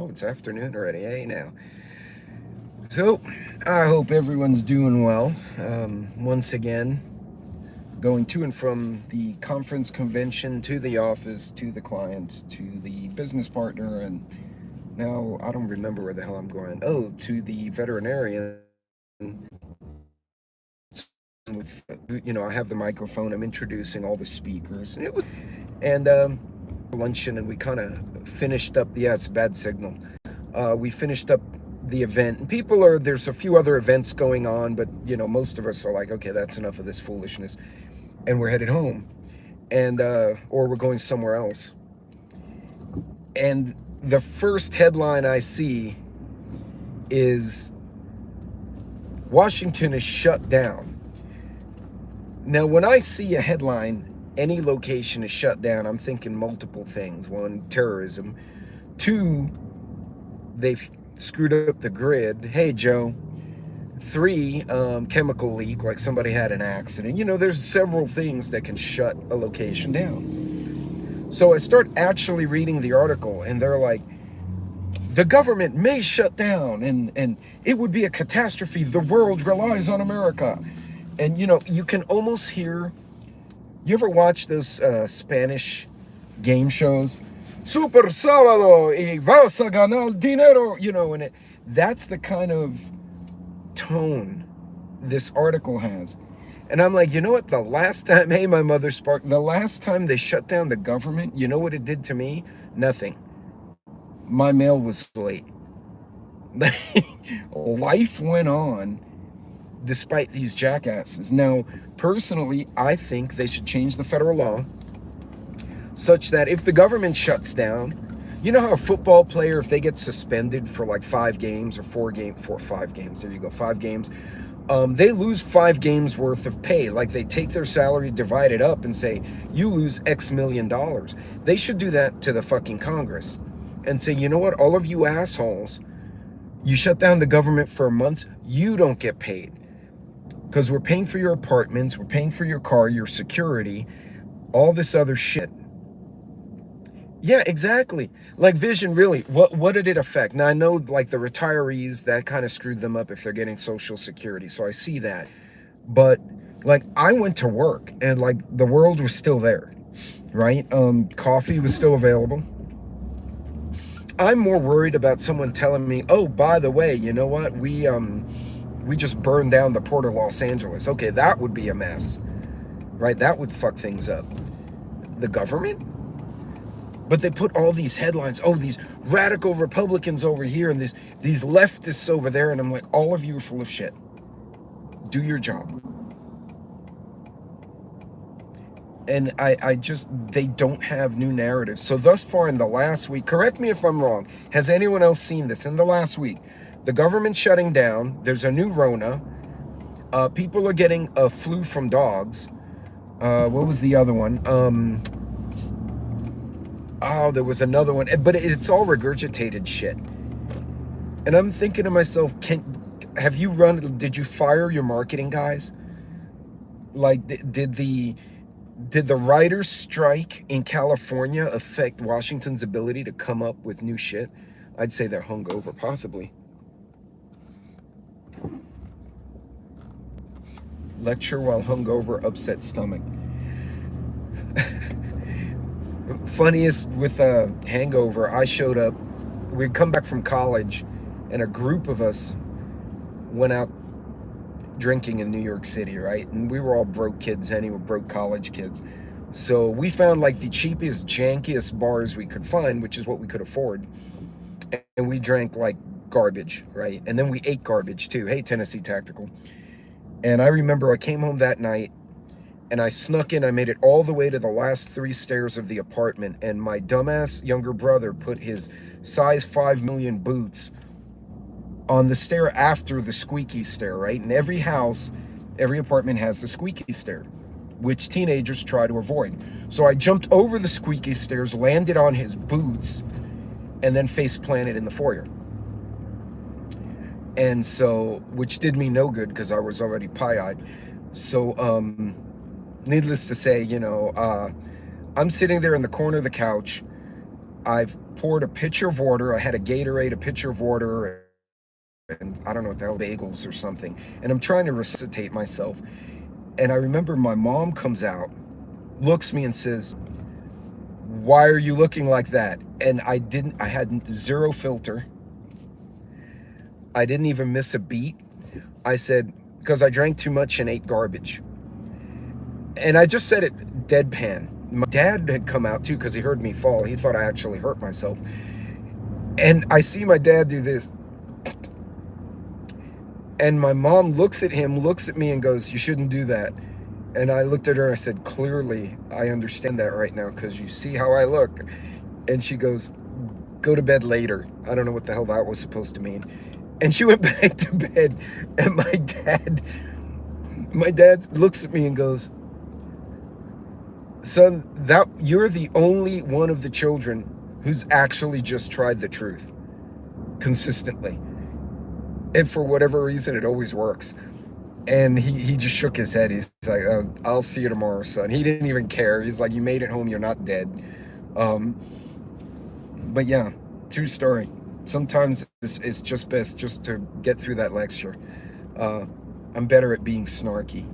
it's afternoon already. Hey now. So I hope everyone's doing well. Once again, going to and from the conference convention to the office to the client to the business partner, and now I don't remember where the hell I'm going. Oh, to the veterinarian. With I have the microphone. I'm introducing all the speakers, and luncheon, and we kind of finished up. Yeah, it's a bad signal. We finished up the event, and there's a few other events going on, but most of us are like, okay, that's enough of this foolishness, and we're headed home, and or we're going somewhere else. And the first headline I see is Washington is shut down. Now, when I see a headline, any location is shut down, I'm thinking multiple things. One, terrorism. Two, they've screwed up the grid. Hey, Joe. Three, chemical leak, like somebody had an accident. There's several things that can shut a location down. So I start actually reading the article, and they're like, the government may shut down, and it would be a catastrophe. The world relies on America. And, you can almost hear, you ever watch those Spanish game shows? Super sábado y vas a ganar dinero, and that's the kind of tone this article has. And I'm like, you know what? The last time they shut down the government, you know what it did to me? Nothing. My mail was late. Life went on despite these jackasses. Now, personally, I think they should change the federal law such that if the government shuts down, you know how a football player, if they get suspended for like 5 games or 5 games, there you go, 5 games, they lose 5 games worth of pay. Like they take their salary, divide it up, and say, you lose X million dollars. They should do that to the fucking Congress and say, you know what, all of you assholes, you shut down the government for a month, you don't get paid. Because we're paying for your apartments, we're paying for your car, your security, all this other shit. Yeah, exactly. Like Vision, really, what did it affect? Now, I know, like, the retirees, that kind of screwed them up if they're getting Social Security, so I see that. But, like, I went to work, and, like, the world was still there, right? Coffee was still available. I'm more worried about someone telling me, oh, by the way, you know what? We just burned down the Port of Los Angeles. Okay, that would be a mess, right? That would fuck things up. The government? But they put all these headlines, oh, these radical Republicans over here and these leftists over there, and I'm like, all of you are full of shit. Do your job. And they don't have new narratives. So thus far in the last week, correct me if I'm wrong, has anyone else seen this? In the last week, the government's shutting down, there's a new Rona, people are getting a flu from dogs. What was the other one? There was another one, but it's all regurgitated shit. And I'm thinking to myself, did you fire your marketing guys? Like, did the writers' strike in California affect Washington's ability to come up with new shit? I'd say they're hungover, possibly. Lecture while hungover, upset stomach. Funniest with a hangover, I showed up, we'd come back from college, and a group of us went out drinking in New York City, right? And we were all broke kids anyway, broke college kids. So we found like the cheapest, jankiest bars we could find, which is what we could afford. And we drank like garbage, right? And then we ate garbage too. Hey, Tennessee Tactical. And I remember I came home that night and I snuck in. I made it all the way to the last 3 stairs of the apartment. And my dumbass younger brother put his size 5 million boots on the stair after the squeaky stair, right? And every house, every apartment has the squeaky stair, which teenagers try to avoid. So I jumped over the squeaky stairs, landed on his boots, and then face planted in the foyer. And so, which did me no good because I was already pie-eyed. So, needless to say, I'm sitting there in the corner of the couch. I've poured a pitcher of water. I had a Gatorade, a pitcher of water, and I don't know what the hell, bagels or something. And I'm trying to resuscitate myself. And I remember my mom comes out, looks me and says, "Why are you looking like that?" And I had zero filter. I didn't even miss a beat. I said, "Because I drank too much and ate garbage." And I just said it deadpan. My dad had come out too because he heard me fall. He thought I actually hurt myself. And I see my dad do this. And my mom looks at him, looks at me and goes, "You shouldn't do that." And I looked at her and I said, "Clearly, I understand that right now because you see how I look." And she goes, "Go to bed later." I don't know what the hell that was supposed to mean. And she went back to bed. And my dad looks at me and goes, "Son, you're the only one of the children who's actually just tried the truth consistently. And for whatever reason, it always works." And he just shook his head. He's like, "I'll see you tomorrow, son." He didn't even care. He's like, "You made it home. You're not dead." But yeah, true story. Sometimes it's just best just to get through that lecture. I'm better at being snarky.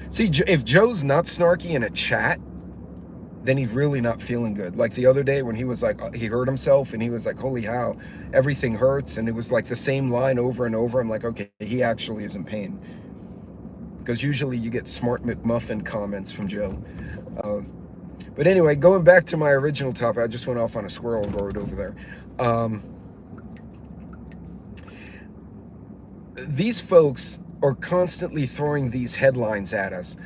See, if Joe's not snarky in a chat, then he's really not feeling good. Like the other day when he was like, he hurt himself and he was like, "Holy how, everything hurts." And it was like the same line over and over. I'm like, okay, he actually is in pain. Because usually you get smart McMuffin comments from Joe. But anyway, going back to my original topic, I just went off on a squirrel road over there. These folks are constantly throwing these headlines at us.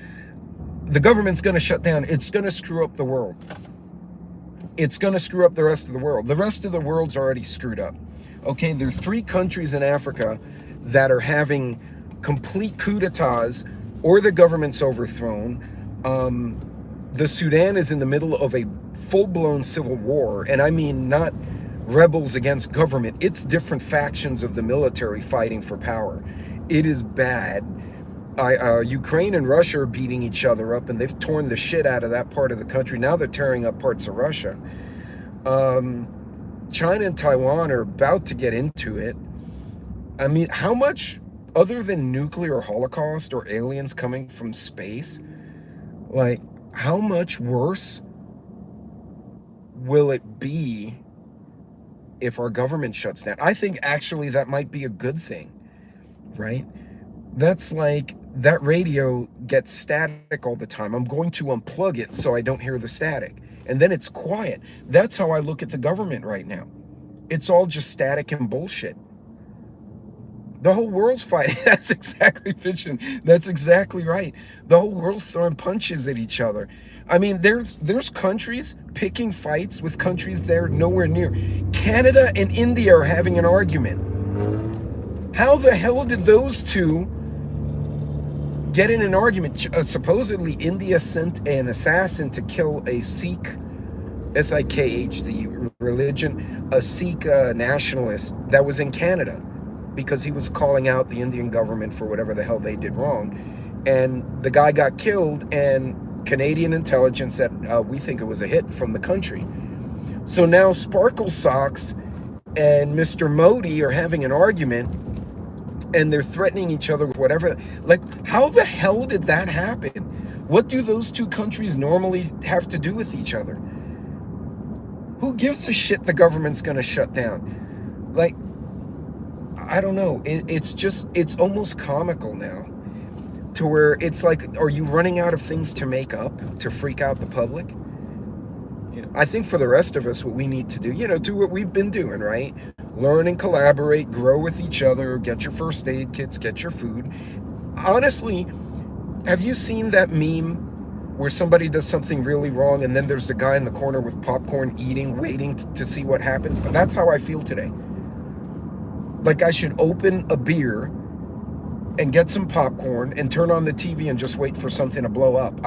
The government's going to shut down. It's going to screw up the world. It's going to screw up the rest of the world. The rest of the world's already screwed up. Okay, there are 3 countries in Africa that are having complete coups d'etats or the government's overthrown. The Sudan is in the middle of a full-blown civil war, and I mean not rebels against government. It's different factions of the military fighting for power. It is bad. Ukraine and Russia are beating each other up, and they've torn the shit out of that part of the country. Now they're tearing up parts of Russia. China and Taiwan are about to get into it. I mean, how much, other than nuclear holocaust or aliens coming from space, like, how much worse will it be if our government shuts down? I think actually that might be a good thing, right? That's like, that radio gets static all the time. I'm going to unplug it so I don't hear the static. And then it's quiet. That's how I look at the government right now. It's all just static and bullshit. The whole world's fighting. That's exactly fiction. That's exactly right. The whole world's throwing punches at each other. I mean, there's countries picking fights with countries they're nowhere near. Canada and India are having an argument. How the hell did those two get in an argument? Supposedly, India sent an assassin to kill a Sikh, S-I-K-H, the religion, a Sikh nationalist that was in Canada, because he was calling out the Indian government for whatever the hell they did wrong. And the guy got killed, and Canadian intelligence said, "We think it was a hit from the country." So now Sparkle Socks and Mr. Modi are having an argument, and they're threatening each other with whatever. Like, how the hell did that happen? What do those two countries normally have to do with each other? Who gives a shit the government's going to shut down? Like, I don't know. It's almost comical now, to where it's like, are you running out of things to make up to freak out the public? You know, I think for the rest of us, what we need to do, do what we've been doing, right? Learn and collaborate, grow with each other, get your first aid kits, get your food. Honestly, have you seen that meme where somebody does something really wrong and then there's the guy in the corner with popcorn eating, waiting to see what happens? That's how I feel today. Like, I should open a beer and get some popcorn and turn on the TV and just wait for something to blow up.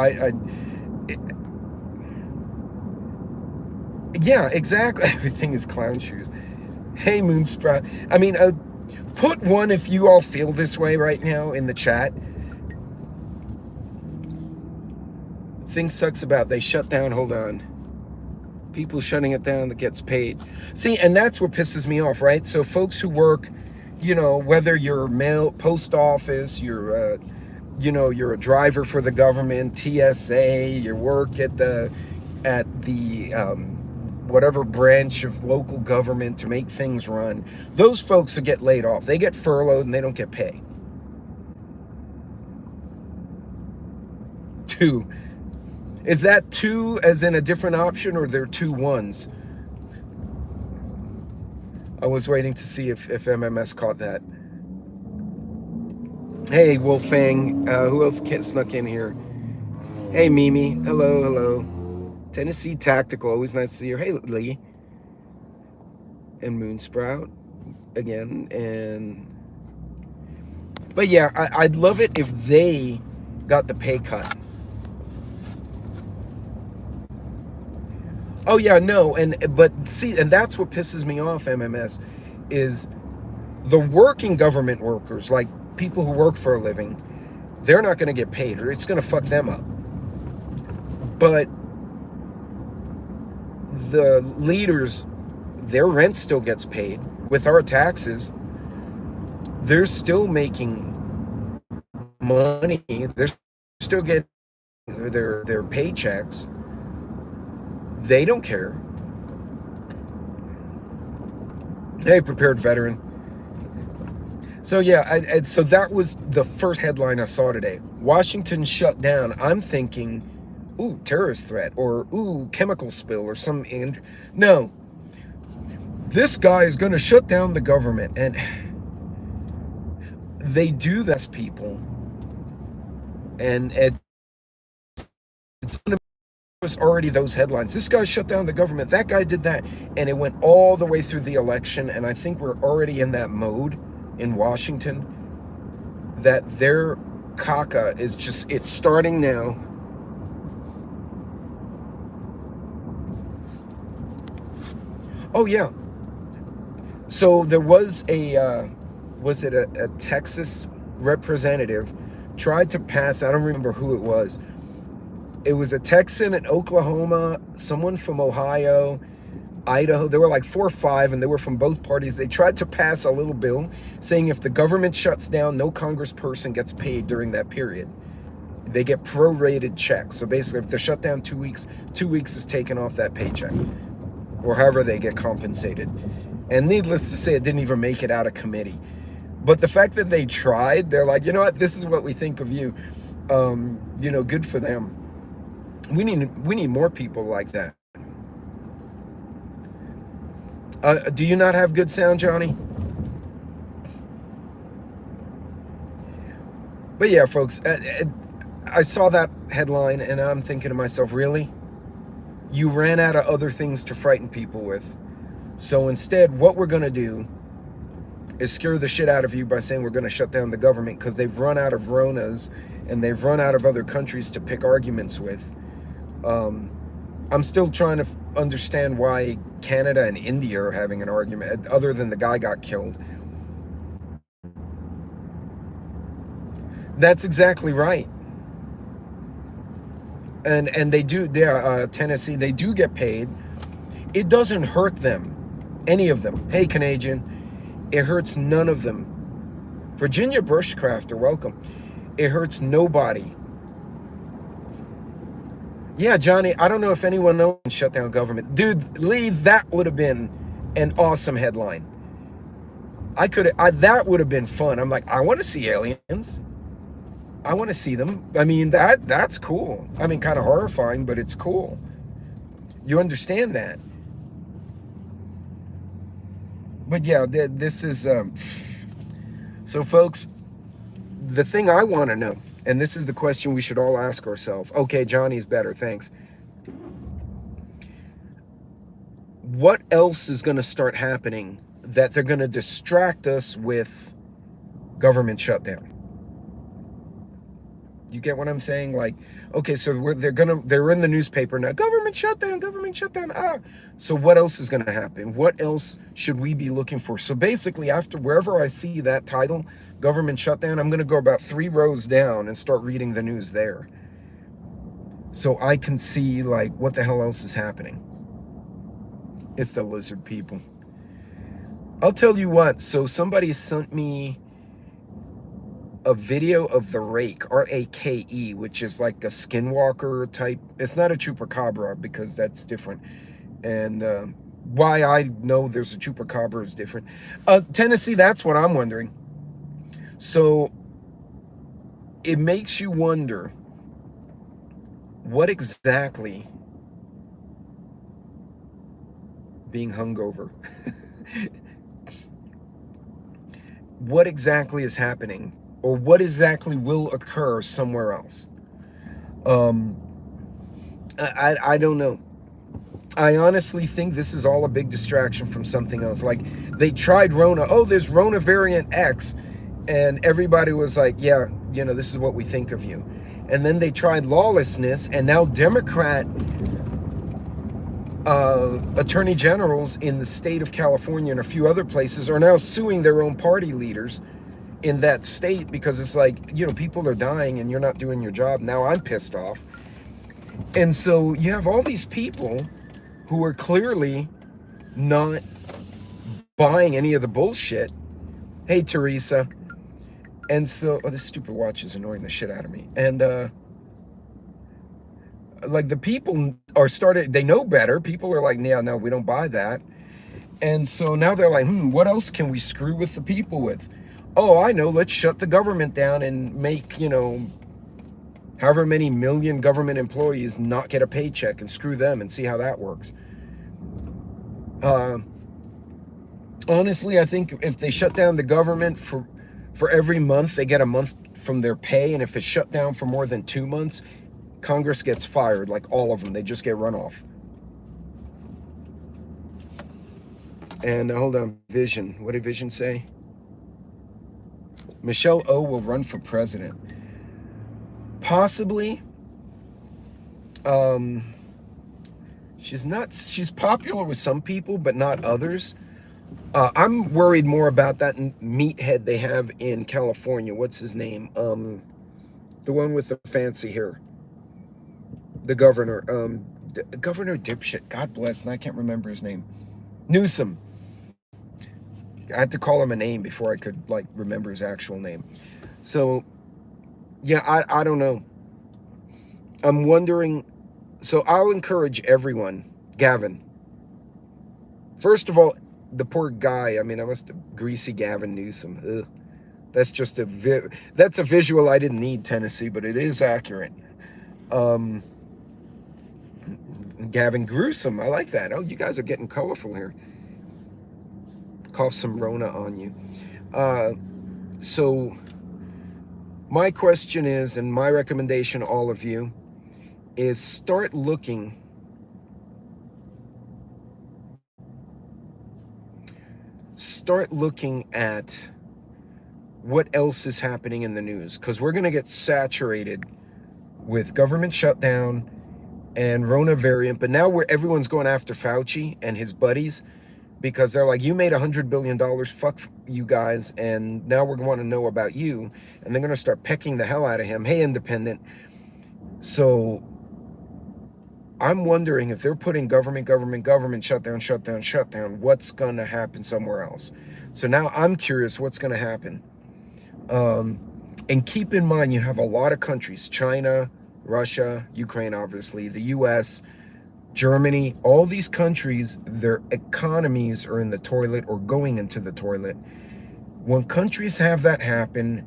Yeah, exactly. Everything is clown shoes. Hey, Moonsprout. I mean, put one if you all feel this way right now in the chat. Thing sucks about they shut down. Hold on. People shutting it down that gets paid. See, and that's what pisses me off, right? So folks who work, whether you're mail post office, you're a driver for the government, TSA, you work at the whatever branch of local government to make things run. Those folks who get laid off, they get furloughed and they don't get pay. Two. Is that two as in a different option, or there are two ones? I was waiting to see if MMS caught that. Hey, Wolfang. Who else snuck in here? Hey, Mimi. Hello, hello. Tennessee Tactical. Always nice to see you. Hey, Lee. And Moonsprout again. But yeah, I'd love it if they got the pay cut. Oh yeah, no, but see, and that's what pisses me off, MMS, is the working government workers, like people who work for a living, they're not going to get paid, or it's going to fuck them up. But the leaders, their rent still gets paid with our taxes. They're still making money. They're still getting their paychecks. They don't care. Hey, prepared veteran. So yeah, so that was the first headline I saw today. Washington shut down. I'm thinking, ooh, terrorist threat, or ooh, chemical spill, or some. No, this guy is going to shut down the government, and they do this, people, and it's going to was already those headlines. This guy shut down the government. That guy did that. And it went all the way through the election. And I think we're already in that mode in Washington that their caca is just, it's starting now. Oh, yeah. So there was a Texas representative tried to pass, I don't remember who it was. It was a Texan in Oklahoma, someone from Ohio, Idaho. There were like 4 or 5, and they were from both parties. They tried to pass a little bill saying if the government shuts down, no congressperson gets paid during that period. They get prorated checks. So basically, if they're shut down 2 weeks, 2 weeks is taken off that paycheck, or however they get compensated. And needless to say, it didn't even make it out of committee. But the fact that they tried, they're like, you know what, this is what we think of you. Good for them. We need more people like that. Do you not have good sound, Johnny? But yeah, folks, I saw that headline and I'm thinking to myself, really? You ran out of other things to frighten people with. So instead, what we're going to do is scare the shit out of you by saying we're going to shut down the government, because they've run out of Ronas and they've run out of other countries to pick arguments with. I'm still trying to understand why Canada and India are having an argument, other than the guy got killed. That's exactly right. And they do, Tennessee, they do get paid. It doesn't hurt them, any of them. Hey, Canadian, it hurts none of them. Virginia Bushcrafter, welcome. It hurts nobody. Yeah, Johnny, I don't know if anyone knows shut down government. Dude, Lee, that would have been an awesome headline. That would have been fun. I'm like, I want to see aliens. I want to see them. I mean, that's cool. I mean, kind of horrifying, but it's cool. You understand that. But yeah, this is... So, folks, the thing I want to know, and this is the question we should all ask ourselves. Okay, Johnny's better, thanks. What else is going to start happening that they're going to distract us with government shutdown? You get what I'm saying? Like, okay, so they're in the newspaper now. Government shutdown, government shutdown. So what else is going to happen? What else should we be looking for? So basically, after wherever I see that title, government shutdown, I'm going to go about 3 rows down and start reading the news there, so I can see like what the hell else is happening. It's the lizard people. I'll tell you what. So somebody sent me a video of the rake, R-A-K-E, which is like a skinwalker type. It's not a chupacabra because that's different. And why I know there's a chupacabra is different. Tennessee, that's what I'm wondering. So it makes you wonder what exactly being hungover, what exactly is happening, or what exactly will occur somewhere else. Um, I don't know. I honestly think this is all a big distraction from something else. Like they tried Rona. Oh, there's Rona variant X, and everybody was like, "Yeah, this is what we think of you." And then they tried lawlessness, and now Democrat attorney generals in the state of California and a few other places are now suing their own party leaders in that state because it's like, people are dying and you're not doing your job. Now I'm pissed off. And so you have all these people who are clearly not buying any of the bullshit. Hey, Teresa. And so, this stupid watch is annoying the shit out of me. And, like the people they know better. People are like, yeah, no, we don't buy that. And so now they're like, what else can we screw with the people with? Oh, I know, let's shut the government down and make, however many million government employees not get a paycheck and screw them and see how that works. Honestly, I think if they shut down the government for every month, they get a month from their pay. And if it's shut down for more than 2 months, Congress gets fired, like all of them. They just get run off. And hold on, Vision. What did Vision say? Michelle O will run for president. Possibly. She's popular with some people, but not others. I'm worried more about that meathead they have in California. What's his name? The one with the fancy hair. The governor. Governor dipshit. God bless. And I can't remember his name. Newsom. I had to call him a name before I could remember his actual name. So, yeah, I don't know. I'm wondering. So I'll encourage everyone. Gavin. First of all, the poor guy. I mean, I must have greasy Gavin Newsom. Ugh. That's just that's a visual I didn't need, Tennessee, but it is accurate. Gavin Gruesome. I like that. Oh, you guys are getting colorful here. Cough some Rona on you. So my question is, and my recommendation to all of you, is start looking at what else is happening in the news, because we're going to get saturated with government shutdown and Rona variant. But now everyone's going after Fauci and his buddies because they're like, you made $100 billion, fuck you guys, and now we're going to know about you. And they're going to start pecking the hell out of him. Hey, independent. So I'm wondering if they're putting government, shutdown, what's going to happen somewhere else. So now I'm curious what's going to happen. And keep in mind, you have a lot of countries, China, Russia, Ukraine, obviously, the US, Germany, all these countries, their economies are in the toilet or going into the toilet. When countries have that happen,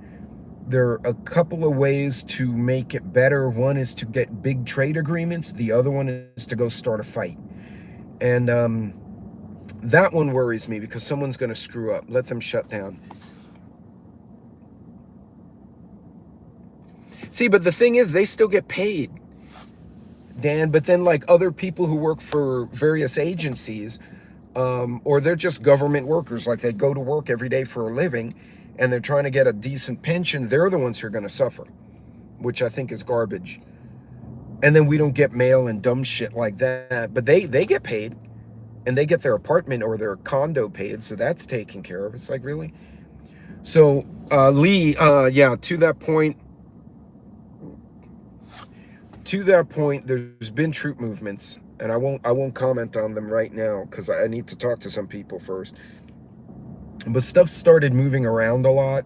there are a couple of ways to make it better. One is to get big trade agreements. The other one is to go start a fight. And that one worries me because someone's going to screw up. Let them shut down. See, but the thing is, they still get paid, Dan. But then other people who work for various agencies, or they're just government workers, like they go to work every day for a living, and they're trying to get a decent pension, they're the ones who are going to suffer, which I think is garbage. And then we don't get mail and dumb shit like that. But they get paid, and they get their apartment or their condo paid, so that's taken care of. It's like, really? So, Lee, to that point, there's been troop movements and I won't comment on them right now because I need to talk to some people first. But stuff started moving around a lot.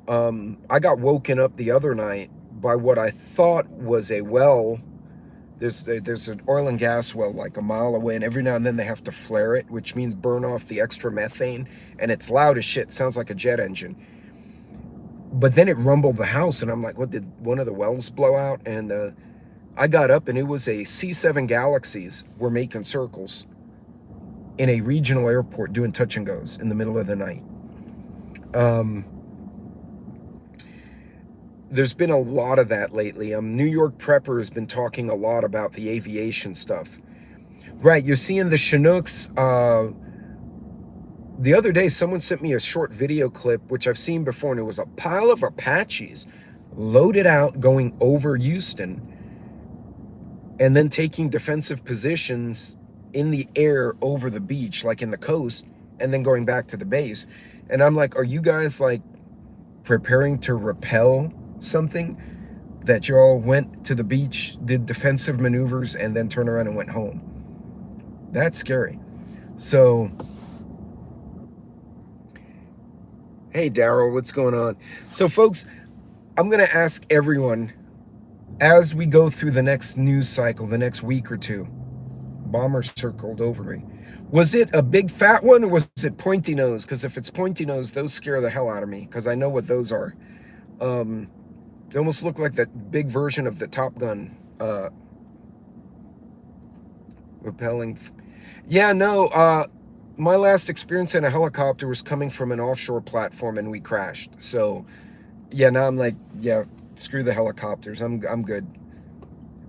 I got woken up the other night by what I thought was a well. There's an oil and gas well like a mile away, and every now and then they have to flare it, which means burn off the extra methane, and it's loud as shit. It sounds like a jet engine. But then it rumbled the house, and I'm like, what, did one of the wells blow out? And I got up, and it was a C-7 Galaxies were making circles in a regional airport doing touch and goes in the middle of the night. There's been a lot of that lately. New York Prepper has been talking a lot about the aviation stuff. Right, you're seeing the Chinooks. The other day, someone sent me a short video clip, which I've seen before, and it was a pile of Apaches loaded out going over Houston and then taking defensive positions in the air over the beach, like in the coast, and then going back to the base. And I'm like, are you guys like preparing to repel something, that you all went to the beach, did defensive maneuvers, and then turned around and went home? That's scary. So, hey, Daryl, what's going on? So, folks, I'm going to ask everyone as we go through the next news cycle, the next week or two. Bomber circled over me. Was it a big fat one, or was it pointy nose? Because if it's pointy nose, those scare the hell out of me, because I know what those are. They almost look like that big version of the Top Gun repelling. Yeah, no, my last experience in a helicopter was coming from an offshore platform, and we crashed. So, yeah, now I'm like, yeah, screw the helicopters. I'm good.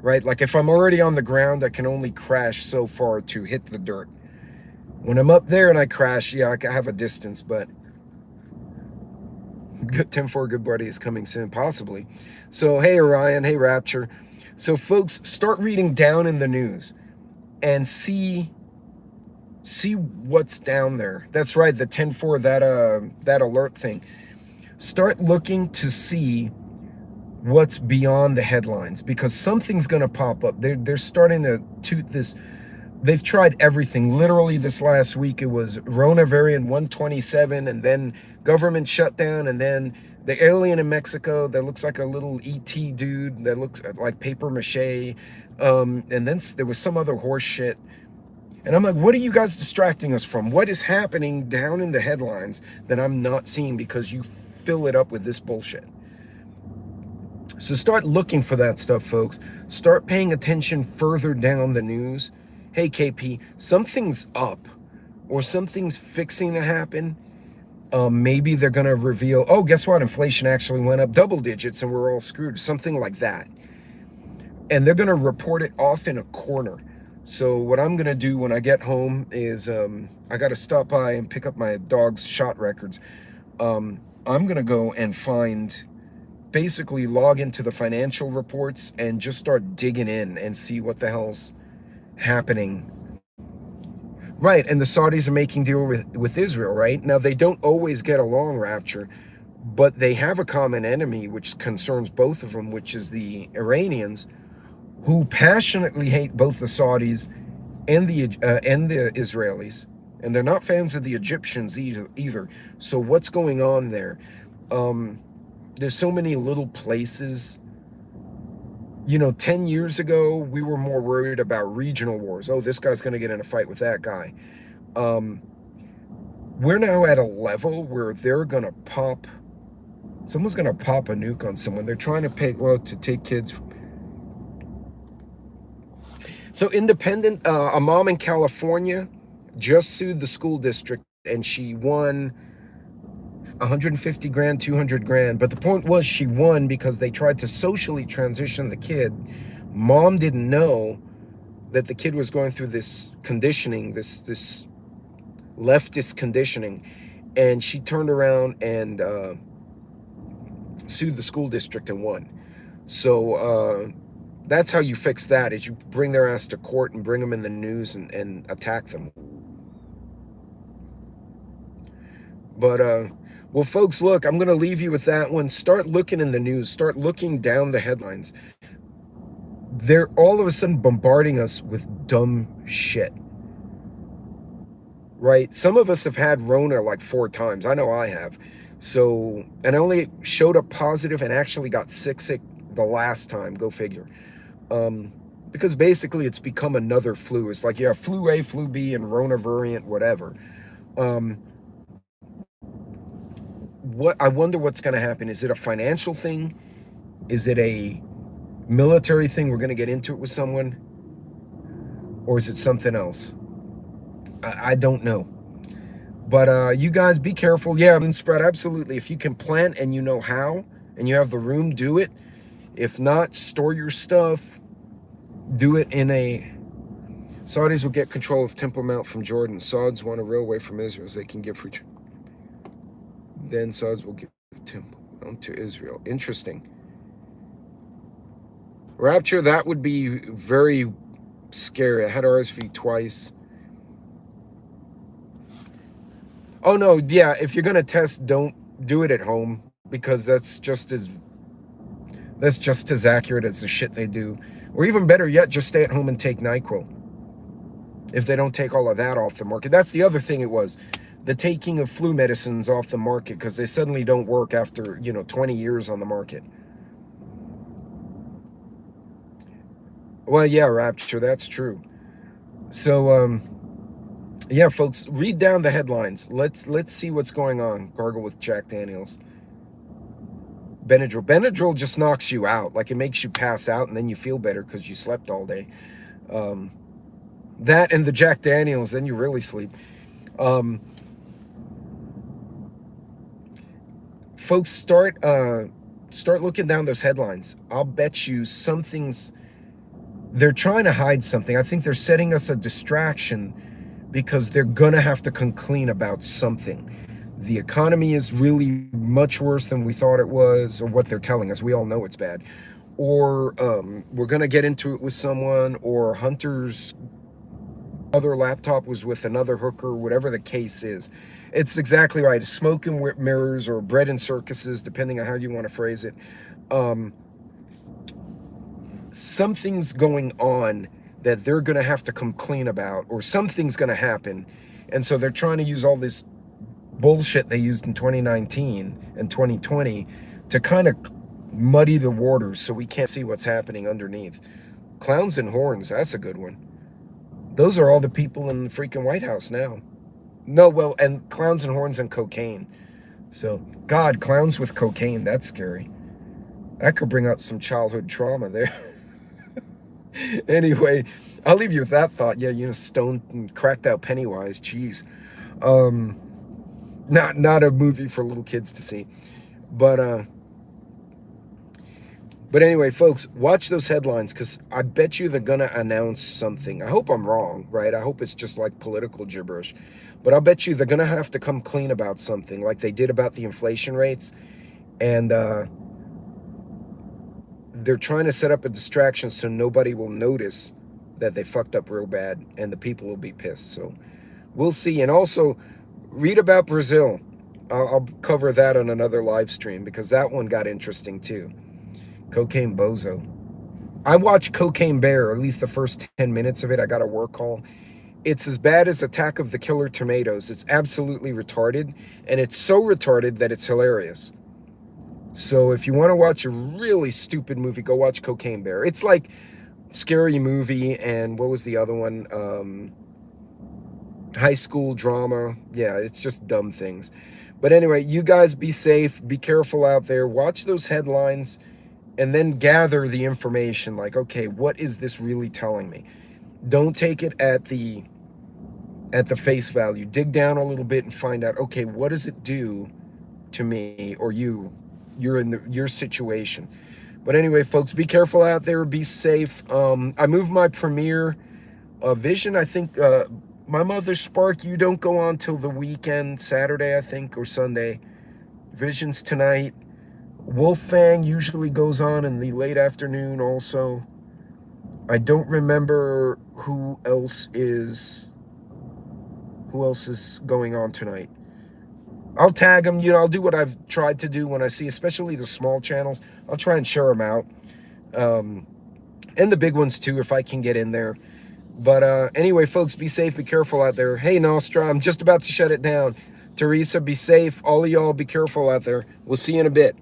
Right? Like, if I'm already on the ground, I can only crash so far to hit the dirt. When I'm up there and I crash, yeah, I have a distance, but good 10-4 good buddy is coming soon, possibly. So, hey, Orion, hey, Rapture. So, folks, start reading down in the news and see what's down there. That's right, the 10-4, that alert thing. Start looking to see what's beyond the headlines, because something's going to pop up. They're starting to toot this. They've tried everything. Literally this last week, it was Rona variant 127, and then government shutdown, and then the alien in Mexico that looks like a little ET dude that looks like paper mache. And then there was some other horse shit. And I'm like, what are you guys distracting us from? What is happening down in the headlines that I'm not seeing because you fill it up with this bullshit? So start looking for that stuff, folks. Start paying attention further down the news. Hey, KP, something's up or something's fixing to happen. Maybe they're going to reveal, oh, guess what? Inflation actually went up double digits and we're all screwed. Something like that. And they're going to report it off in a corner. So what I'm going to do when I get home is I got to stop by and pick up my dog's shot records. I'm going to go and basically log into the financial reports and just start digging in and see what the hell's happening. Right, and the Saudis are making deal with Israel, right? Now, they don't always get along, Rapture, but they have a common enemy which concerns both of them, which is the Iranians, who passionately hate both the Saudis and the Israelis, and they're not fans of the Egyptians either. So what's going on there? There's so many little places. 10 years ago, we were more worried about regional wars. Oh, this guy's going to get in a fight with that guy. We're now at a level where someone's going to pop a nuke on someone. They're trying to take kids. So independent, a mom in California just sued the school district, and she won 150 grand, 200 grand. But the point was, she won because they tried to socially transition the kid. Mom didn't know that the kid was going through this conditioning, this leftist conditioning. And she turned around and sued the school district and won. So that's how you fix that, is you bring their ass to court and bring them in the news and attack them. But well, folks, look, I'm going to leave you with that one. Start looking in the news. Start looking down the headlines. they're all of a sudden bombarding us with dumb shit, right? Some of us have had Rona like 4 times. I know I have. So, and I only showed up positive and actually got sick the last time. Go figure. Um, because basically it's become another flu. It's like, yeah, flu A, flu B, and Rona variant, whatever. Um, what I wonder what's going to happen. Is it a financial thing? Is it a military thing? We're going to get into it with someone, or is it something else? I don't know. But you guys be careful. Yeah, balloon spread, absolutely. If you can plant and you know how and you have the room, do it. If not, store your stuff. Do it in a... Saudis will get control of Temple Mount from Jordan. Sauds want a railway from Israel so they can give free... Then Sauds will give Temple Mount to Israel. Interesting. Rapture, that would be very scary. I had RSV twice. Oh no, yeah, if you're gonna test, don't do it at home, because that's just as accurate as the shit they do. Or even better yet, just stay at home and take NyQuil. If they don't take all of that off the market. That's the other thing it was. The taking of flu medicines off the market, because they suddenly don't work after, 20 years on the market. Well, yeah, Rapture, that's true. So, yeah, folks, read down the headlines. Let's see what's going on. Gargle with Jack Daniels. Benadryl just knocks you out. Like, it makes you pass out, and then you feel better because you slept all day. That and the Jack Daniels, then you really sleep. Folks, start looking down those headlines. I'll bet you something's... They're trying to hide something. I think they're setting us a distraction because they're going to have to come clean about something. The economy is really much worse than we thought it was, or what they're telling us. We all know it's bad. Or we're going to get into it with someone, or Hunter's other laptop was with another hooker, whatever the case is. It's exactly right. Smoke and mirrors, or bread and circuses, depending on how you want to phrase it. Something's going on that they're going to have to come clean about, or something's going to happen. And so they're trying to use all this bullshit they used in 2019 and 2020 to kind of muddy the waters so we can't see what's happening underneath. Clowns and horns, that's a good one. Those are all the people in the freaking White House now. No, well, and clowns and horns and cocaine. So, God, clowns with cocaine, that's scary. That could bring up some childhood trauma there. Anyway, I'll leave you with that thought. Yeah, stoned and cracked out Pennywise. Jeez. Not a movie for little kids to see. But anyway, folks, watch those headlines, because I bet you they're going to announce something. I hope I'm wrong, right? I hope it's just like political gibberish. But I'll bet you they're going to have to come clean about something, like they did about the inflation rates. And they're trying to set up a distraction so nobody will notice that they fucked up real bad, and the people will be pissed. So we'll see. And also, read about Brazil. I'll cover that on another live stream, because that one got interesting too. Cocaine Bozo. I watched Cocaine Bear, at least the first 10 minutes of it. I got a work call. It's as bad as Attack of the Killer Tomatoes. It's absolutely retarded, and it's so retarded that it's hilarious. So if you want to watch a really stupid movie, go watch Cocaine Bear. It's like Scary Movie, and what was the other one? High school drama. Yeah, it's just dumb things. But anyway, you guys be safe. Be careful out there. Watch those headlines, and then gather the information. Like, okay, what is this really telling me? Don't take it at the face value. Dig down a little bit and find out, okay, what does it do to me or you? You're in your situation. But anyway, folks, be careful out there. Be safe. I moved my premiere Vision. I think My Mother's Spark, you don't go on till the weekend, Saturday, I think, or Sunday. Vision's tonight. Wolfang usually goes on in the late afternoon also. I don't remember who else is going on tonight. I'll tag them. I'll do what I've tried to do when I see, especially the small channels. I'll try and share them out. And the big ones too, if I can get in there. But anyway, folks, be safe, be careful out there. Hey, Nostra, I'm just about to shut it down. Teresa, be safe. All of y'all, be careful out there. We'll see you in a bit.